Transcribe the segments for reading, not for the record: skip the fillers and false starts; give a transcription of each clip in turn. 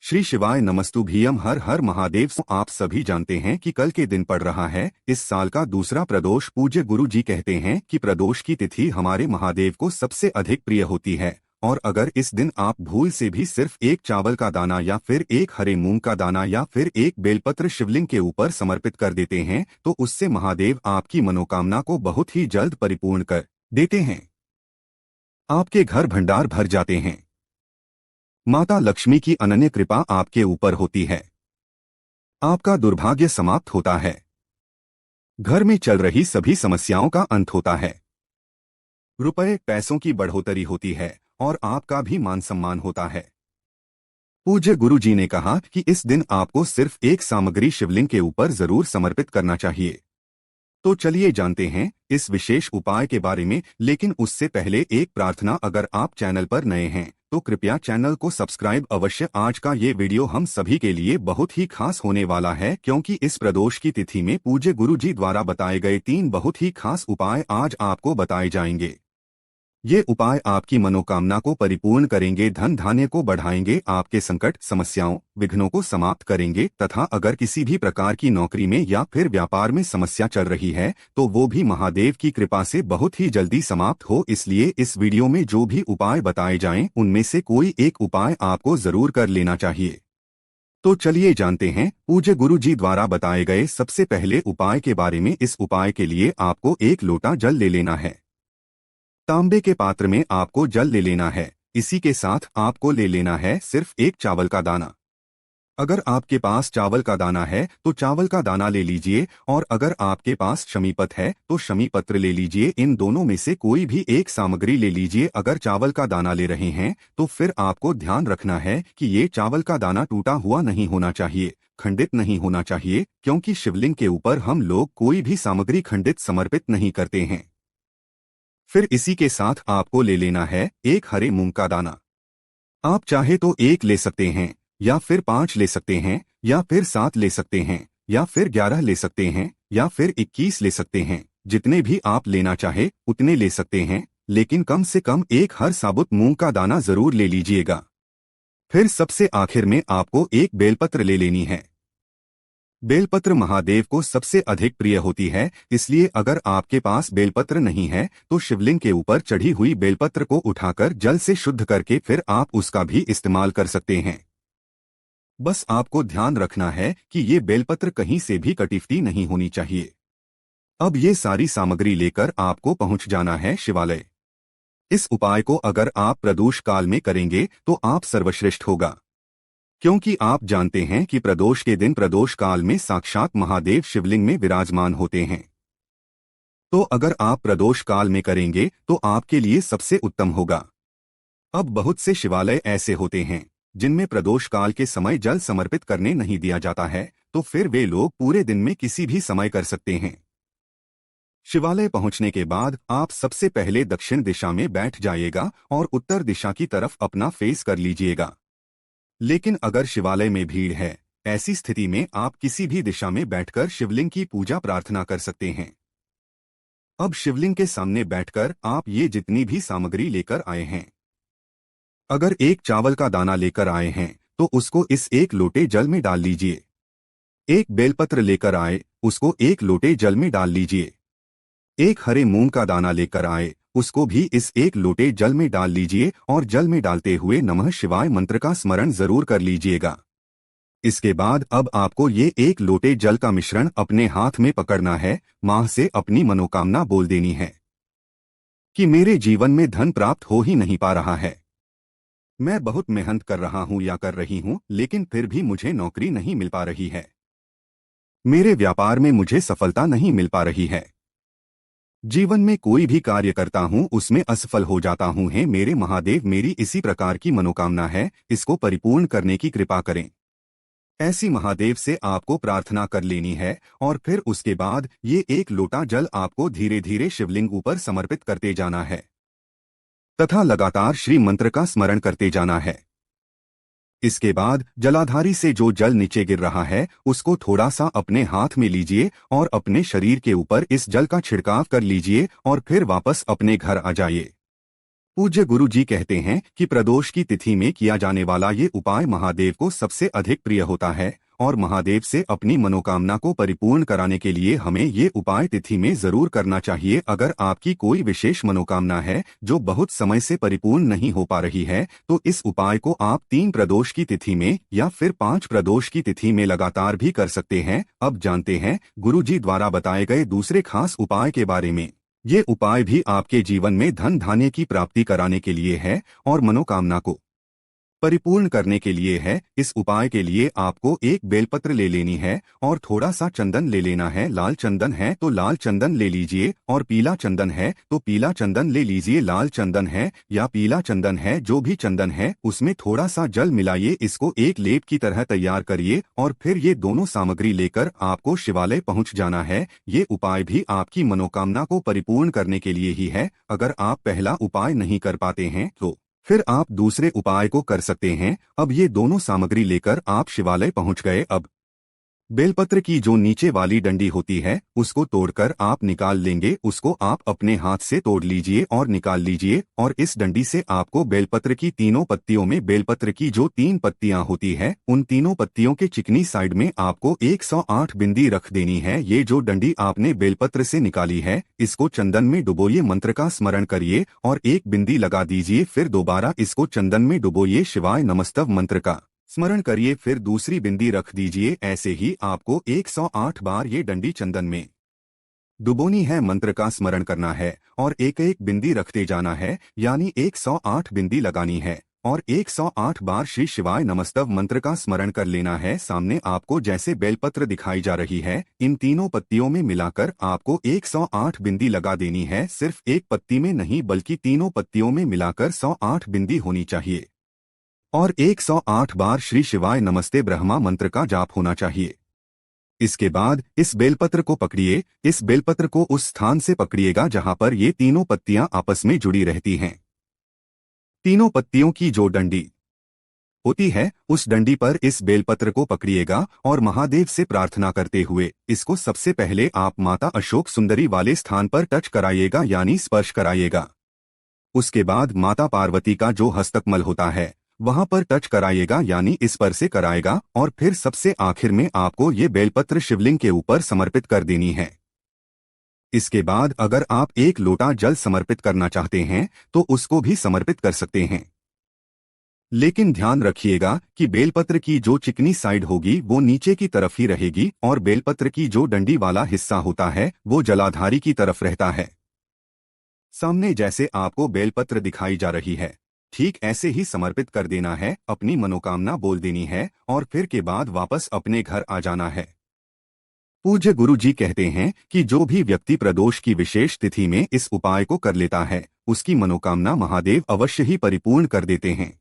श्री शिवाय नमस्तुभ्यम। हर हर महादेव। आप सभी जानते हैं कि कल के दिन पड़ रहा है इस साल का दूसरा प्रदोष। पूज्य गुरु जी कहते हैं कि प्रदोष की तिथि हमारे महादेव को सबसे अधिक प्रिय होती है, और अगर इस दिन आप भूल से भी सिर्फ एक चावल का दाना या फिर एक हरे मूंग का दाना या फिर एक बेलपत्र शिवलिंग के ऊपर समर्पित कर देते हैं तो उससे महादेव आपकी मनोकामना को बहुत ही जल्द परिपूर्ण कर देते हैं। आपके घर भंडार भर जाते हैं। माता लक्ष्मी की अनन्य कृपा आपके ऊपर होती है। आपका दुर्भाग्य समाप्त होता है। घर में चल रही सभी समस्याओं का अंत होता है। रुपए पैसों की बढ़ोतरी होती है और आपका भी मान सम्मान होता है। पूज्य गुरु जी ने कहा कि इस दिन आपको सिर्फ एक सामग्री शिवलिंग के ऊपर जरूर समर्पित करना चाहिए। तो चलिए जानते हैं इस विशेष उपाय के बारे में, लेकिन उससे पहले एक प्रार्थना। अगर आप चैनल पर नए हैं तो कृपया चैनल को सब्सक्राइब अवश्य। आज का ये वीडियो हम सभी के लिए बहुत ही खास होने वाला है, क्योंकि इस प्रदोष की तिथि में पूज्य गुरु जी द्वारा बताए गए 3 बहुत ही खास उपाय आज आपको बताए जाएंगे। ये उपाय आपकी मनोकामना को परिपूर्ण करेंगे, धन धान्य को बढ़ाएंगे, आपके संकट समस्याओं विघ्नों को समाप्त करेंगे, तथा अगर किसी भी प्रकार की नौकरी में या फिर व्यापार में समस्या चल रही है तो वो भी महादेव की कृपा से बहुत ही जल्दी समाप्त हो। इसलिए इस वीडियो में जो भी उपाय बताए जाएं उनमें से कोई एक उपाय आपको जरूर कर लेना चाहिए। तो चलिए जानते हैं पूज्य गुरु जी द्वारा बताए गए सबसे पहले उपाय के बारे में। इस उपाय के लिए आपको 1 लोटा जल ले लेना है। तांबे के पात्र में आपको जल ले लेना है। इसी के साथ आपको ले लेना है सिर्फ एक चावल का दाना। अगर आपके पास चावल का दाना है तो चावल का दाना ले लीजिए, और अगर आपके पास शमीपत है तो शमी पत्र ले लीजिए। इन दोनों में से कोई भी एक सामग्री ले लीजिए। अगर चावल का दाना ले रहे हैं तो फिर आपको ध्यान रखना है कि ये चावल का दाना टूटा हुआ नहीं होना चाहिए, खंडित नहीं होना चाहिए, क्योंकि शिवलिंग के ऊपर हम लोग कोई भी सामग्री खंडित समर्पित नहीं करते हैं। फिर इसी के साथ आपको ले लेना है एक हरे मूंग का दाना। आप चाहे तो 1 ले सकते हैं, या फिर 5 ले सकते हैं, या फिर 7 ले सकते हैं, या फिर 11 ले सकते हैं, या फिर 21 ले सकते हैं। जितने भी आप लेना चाहे उतने ले सकते हैं, लेकिन कम से कम एक हर साबुत मूंग का दाना जरूर ले लीजिएगा। फिर सबसे आखिर में आपको एक बेलपत्र ले लेनी है। बेलपत्र महादेव को सबसे अधिक प्रिय होती है, इसलिए अगर आपके पास बेलपत्र नहीं है तो शिवलिंग के ऊपर चढ़ी हुई बेलपत्र को उठाकर जल से शुद्ध करके फिर आप उसका भी इस्तेमाल कर सकते हैं। बस आपको ध्यान रखना है कि ये बेलपत्र कहीं से भी कटीफटी नहीं होनी चाहिए। अब ये सारी सामग्री लेकर आपको पहुंच जाना है शिवालय। इस उपाय को अगर आप प्रदोष काल में करेंगे तो आप सर्वश्रेष्ठ होगा, क्योंकि आप जानते हैं कि प्रदोष के दिन प्रदोष काल में साक्षात महादेव शिवलिंग में विराजमान होते हैं। तो अगर आप प्रदोष काल में करेंगे तो आपके लिए सबसे उत्तम होगा। अब बहुत से शिवालय ऐसे होते हैं जिनमें प्रदोष काल के समय जल समर्पित करने नहीं दिया जाता है, तो फिर वे लोग पूरे दिन में किसी भी समय कर सकते हैं। शिवालय पहुंचने के बाद आप सबसे पहले दक्षिण दिशा में बैठ जाइएगा और उत्तर दिशा की तरफ अपना फेस कर लीजिएगा। लेकिन अगर शिवालय में भीड़ है, ऐसी स्थिति में आप किसी भी दिशा में बैठकर शिवलिंग की पूजा प्रार्थना कर सकते हैं। अब शिवलिंग के सामने बैठकर आप ये जितनी भी सामग्री लेकर आए हैं, अगर एक चावल का दाना लेकर आए हैं तो उसको इस 1 लोटे जल में डाल लीजिए। एक बेलपत्र लेकर आए, उसको 1 लोटे जल में डाल लीजिए। एक हरे मूंग का दाना लेकर आए, उसको भी इस 1 लोटे जल में डाल लीजिए, और जल में डालते हुए नमः शिवाय मंत्र का स्मरण जरूर कर लीजिएगा। इसके बाद अब आपको ये 1 लोटे जल का मिश्रण अपने हाथ में पकड़ना है। मां से अपनी मनोकामना बोल देनी है कि मेरे जीवन में धन प्राप्त हो ही नहीं पा रहा है। मैं बहुत मेहनत कर रहा हूं या कर रही हूं, लेकिन फिर भी मुझे नौकरी नहीं मिल पा रही है। मेरे व्यापार में मुझे सफलता नहीं मिल पा रही है। जीवन में कोई भी कार्य करता हूँ उसमें असफल हो जाता हूँ। हे मेरे महादेव, मेरी इसी प्रकार की मनोकामना है, इसको परिपूर्ण करने की कृपा करें। ऐसी महादेव से आपको प्रार्थना कर लेनी है, और फिर उसके बाद ये 1 लोटा जल आपको धीरे धीरे शिवलिंग ऊपर समर्पित करते जाना है, तथा लगातार श्री मंत्र का स्मरण करते जाना है। इसके बाद जलाधारी से जो जल नीचे गिर रहा है उसको थोड़ा सा अपने हाथ में लीजिए और अपने शरीर के ऊपर इस जल का छिड़काव कर लीजिए, और फिर वापस अपने घर आ जाइए। पूज्य गुरु जी कहते हैं कि प्रदोष की तिथि में किया जाने वाला ये उपाय महादेव को सबसे अधिक प्रिय होता है और महादेव से अपनी मनोकामना को परिपूर्ण कराने के लिए हमें ये उपाय तिथि में जरूर करना चाहिए। अगर आपकी कोई विशेष मनोकामना है जो बहुत समय से परिपूर्ण नहीं हो पा रही है तो इस उपाय को आप 3 प्रदोष की तिथि में या फिर 5 प्रदोष की तिथि में लगातार भी कर सकते हैं। अब जानते हैं गुरु जी द्वारा बताए गए दूसरे खास उपाय के बारे में। ये उपाय भी आपके जीवन में धन धान्य की प्राप्ति कराने के लिए है और मनोकामना को परिपूर्ण करने के लिए है। इस उपाय के लिए आपको एक बेलपत्र ले लेनी है और थोड़ा सा चंदन ले लेना है। लाल चंदन है तो लाल चंदन ले लीजिए और पीला चंदन है तो पीला चंदन ले लीजिए। लाल चंदन है या पीला चंदन है, जो भी चंदन है उसमें थोड़ा सा जल मिलाइए, इसको एक लेप की तरह तैयार करिए और फिर ये दोनों सामग्री लेकर आपको शिवालय पहुंच जाना है। ये उपाय भी आपकी मनोकामना को परिपूर्ण करने के लिए ही है। अगर आप पहला उपाय नहीं कर पाते हैं तो फिर आप दूसरे उपाय को कर सकते हैं। अब ये दोनों सामग्री लेकर आप शिवालय पहुंच गए। अब बेलपत्र की जो नीचे वाली डंडी होती है उसको तोड़कर आप निकाल लेंगे। उसको आप अपने हाथ से तोड़ लीजिए और निकाल लीजिए और इस डंडी से आपको बेलपत्र की तीनों पत्तियों में बेलपत्र की जो 3 पत्तियां होती है उन तीनों पत्तियों के चिकनी साइड में आपको 108 बिंदी रख देनी है। ये जो डंडी आपने बेलपत्र से निकाली है इसको चंदन में डुबोइए, मंत्र का स्मरण करिए और एक बिंदी लगा दीजिए। फिर दोबारा इसको चंदन में डुबोइए, शिवाय नमस्तव मंत्र का स्मरण करिए, फिर दूसरी बिंदी रख दीजिए। ऐसे ही आपको 108 बार ये डंडी चंदन में डुबोनी है, मंत्र का स्मरण करना है और एक एक बिंदी रखते जाना है, यानी 108 बिंदी लगानी है और 108 बार श्री शिवाय नमस्तव मंत्र का स्मरण कर लेना है। सामने आपको जैसे बेलपत्र दिखाई जा रही है इन तीनों पत्तियों में मिलाकर आपको 108 बिंदी लगा देनी है। सिर्फ एक पत्ती में नहीं बल्कि तीनों पत्तियों में मिलाकर 108 बिंदी होनी चाहिए और 108 बार श्री शिवाय नमस्ते ब्रह्मा मंत्र का जाप होना चाहिए। इसके बाद इस बेलपत्र को पकड़िए। इस बेलपत्र को उस स्थान से पकड़िएगा जहां पर ये तीनों पत्तियां आपस में जुड़ी रहती हैं। तीनों पत्तियों की जो डंडी होती है उस डंडी पर इस बेलपत्र को पकड़िएगा और महादेव से प्रार्थना करते हुए इसको सबसे पहले आप माता अशोक सुंदरी वाले स्थान पर टच कराइएगा, यानी स्पर्श कराइएगा। उसके बाद माता पार्वती का जो हस्तकमल होता है वहां पर टच कराइएगा, यानी इस पर से कराएगा और फिर सबसे आखिर में आपको ये बेलपत्र शिवलिंग के ऊपर समर्पित कर देनी है। इसके बाद अगर आप एक लोटा जल समर्पित करना चाहते हैं तो उसको भी समर्पित कर सकते हैं, लेकिन ध्यान रखिएगा कि बेलपत्र की जो चिकनी साइड होगी वो नीचे की तरफ ही रहेगी और बेलपत्र की जो डंडी वाला हिस्सा होता है वो जलाधारी की तरफ रहता है। सामने जैसे आपको बेलपत्र दिखाई जा रही है ठीक ऐसे ही समर्पित कर देना है, अपनी मनोकामना बोल देनी है और फिर के बाद वापस अपने घर आ जाना है। पूज्य गुरु जी कहते हैं कि जो भी व्यक्ति प्रदोष की विशेष तिथि में इस उपाय को कर लेता है उसकी मनोकामना महादेव अवश्य ही परिपूर्ण कर देते हैं।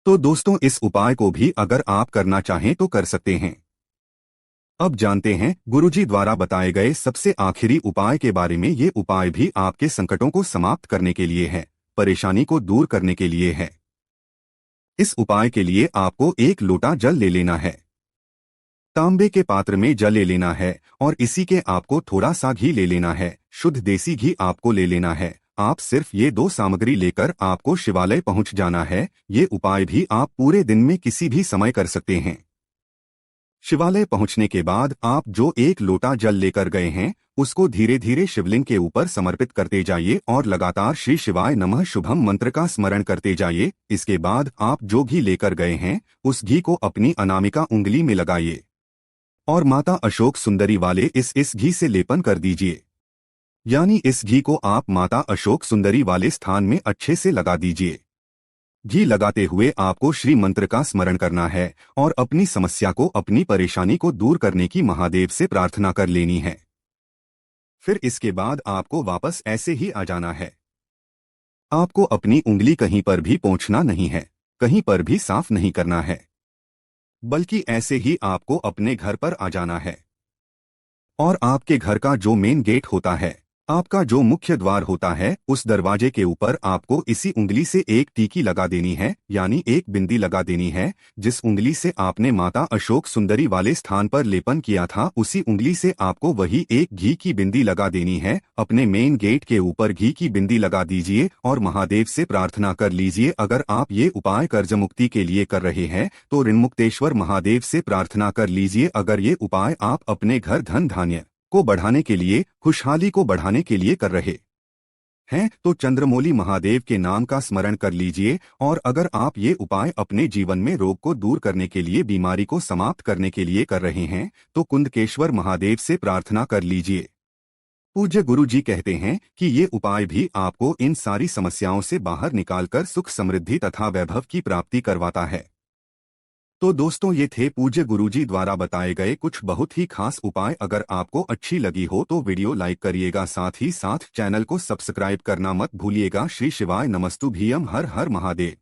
तो दोस्तों, इस उपाय को भी अगर आप करना चाहें तो कर सकते हैं। अब जानते हैं गुरुजी द्वारा बताए गए सबसे आखिरी उपाय के बारे में। ये उपाय भी आपके संकटों को समाप्त करने के लिए है, परेशानी को दूर करने के लिए है। इस उपाय के लिए आपको एक लोटा जल ले लेना है। तांबे के पात्र में जल ले लेना है और इसी के आपको थोड़ा सा घी ले लेना है। शुद्ध देसी घी आपको ले लेना है। आप सिर्फ ये 2 सामग्री लेकर आपको शिवालय पहुंच जाना है। ये उपाय भी आप पूरे दिन में किसी भी समय कर सकते हैं। शिवालय पहुंचने के बाद आप जो एक लोटा जल लेकर गए हैं उसको धीरे धीरे शिवलिंग के ऊपर समर्पित करते जाइए और लगातार श्री शिवाय नमः शुभम मंत्र का स्मरण करते जाइए। इसके बाद आप जो घी लेकर गए हैं उस घी को अपनी अनामिका उंगली में लगाइए और माता अशोक सुंदरी वाले इस घी से लेपन कर दीजिए, यानी इस घी को आप माता अशोक सुंदरी वाले स्थान में अच्छे से लगा दीजिए। घी लगाते हुए आपको श्री मंत्र का स्मरण करना है और अपनी समस्या को, अपनी परेशानी को दूर करने की महादेव से प्रार्थना कर लेनी है। फिर इसके बाद आपको वापस ऐसे ही आ जाना है। आपको अपनी उंगली कहीं पर भी पोंछना नहीं है, कहीं पर भी साफ नहीं करना है, बल्कि ऐसे ही आपको अपने घर पर आ जाना है और आपके घर का जो मेन गेट होता है आपका जो मुख्य द्वार होता है उस दरवाजे के ऊपर आपको इसी उंगली से एक टीकी लगा देनी है, यानी एक बिंदी लगा देनी है। जिस उंगली से आपने माता अशोक सुंदरी वाले स्थान पर लेपन किया था उसी उंगली से आपको वही एक घी की बिंदी लगा देनी है। अपने मेन गेट के ऊपर घी की बिंदी लगा दीजिए और महादेव से प्रार्थना कर लीजिए। अगर आप ये उपाय कर्ज मुक्ति के लिए कर रहे हैं तो ऋणमुक्तेश्वर महादेव से प्रार्थना कर लीजिए। अगर ये उपाय आप अपने घर धन धान्य को बढ़ाने के लिए, खुशहाली को बढ़ाने के लिए कर रहे हैं तो चंद्रमौली महादेव के नाम का स्मरण कर लीजिए। और अगर आप ये उपाय अपने जीवन में रोग को दूर करने के लिए, बीमारी को समाप्त करने के लिए कर रहे हैं तो कुंदकेश्वर महादेव से प्रार्थना कर लीजिए। पूज्य गुरु जी कहते हैं कि ये उपाय भी आपको इन सारी समस्याओं से बाहर निकालकर सुख, समृद्धि तथा वैभव की प्राप्ति करवाता है। तो दोस्तों, ये थे पूज्य गुरुजी द्वारा बताए गए कुछ बहुत ही खास उपाय। अगर आपको अच्छी लगी हो तो वीडियो लाइक करिएगा, साथ ही साथ चैनल को सब्सक्राइब करना मत भूलिएगा। श्री शिवाय नमस्तुभ्यम। हर हर महादेव।